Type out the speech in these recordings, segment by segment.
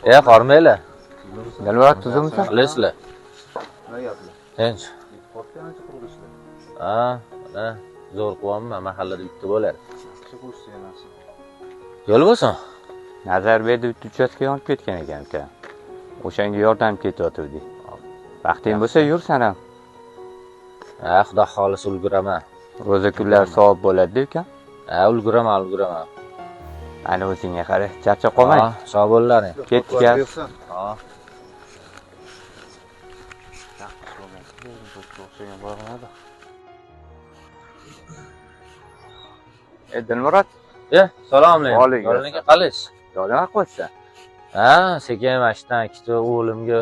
Qormaylar. Dilmurod tuzukmisan? Qilasizlar. Nima gaplar? Tinch. Qotgancha qurilishlar. Ha, mana zo'r qilyapman, mahallada bitta bo'ladi. Yaxshi qo'shsa yanasi. Yo'l bo'lsin. Nazarbekda bitta uchastka yonib ketgan ekan uka. O'shanga yordam ketyotgandik. Vaqting bo'lsa yur san ham. Ha, xudo xolisa ulguraman. Ro'za kunlari savob bo'ladi uka. Ha, ulguraman. Ana o'zingga qara, charchab qolmang. Ha, sog' bo'linglar. Ketdik ya. Ha. Dilmurod, Salom alaykum. Vaalaykum Yo'lingga qalish. yordam qilsa. Ha, sekin mashinadan ikkita o'g'limga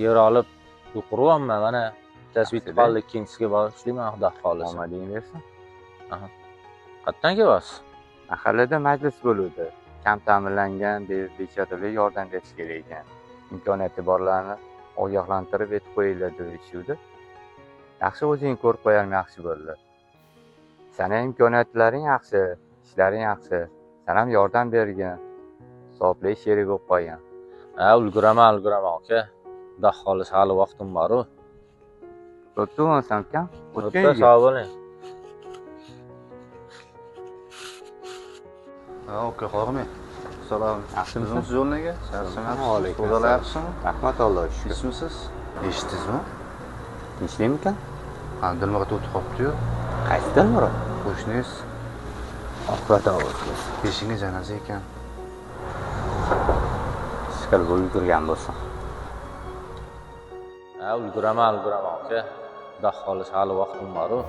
yer olib yuquryapman. Mana bittasi bitta qoldi, ikkinchisiga boshlayman, xudo xolisa. Omading bersin. Qayerdan kelyapsiz? Mahallada majlis bo'luvdi. Kam ta'minlangan bechoralarga yordam berish kerak ekan. Imkoniyati borlarni ogohlantirib etib qo'yinglar deb aytishdi. Yaxshi o'zing ko'rib qo'yam yaxshi bo'ldi. Sana imkoniyatlaring yaxshi, ishlaring yaxshi. Sen ham yordam bergin. Hisobli sherik bo'lib qolgan. Ha, ulguraman aka. Xudo xolisa hali vaqtim bor-ku. O'tdingmi kam? O'tgan sog' bo'ling. Ha, uka qormay. Salom. Yaxshimisiz? Siz yo'lnaga? Charchamayapsiz? Vaalaykum Xudolar assalom. yaxshimi? Rahmat Allohga shukr. Tinchmisiz? Eshitdingizmi? Tinchlikmikan? Ha, Dilmurod o'tib qolibdi-yu. Qaysi Dilmurod? Qo'shningiz Oqibat olsin. peshinga janoza ekan. Shukr bo'lib turgan bo'lsin. Ha, ulguraman aka. Xudo xolisa hali vaqtim bor-ku.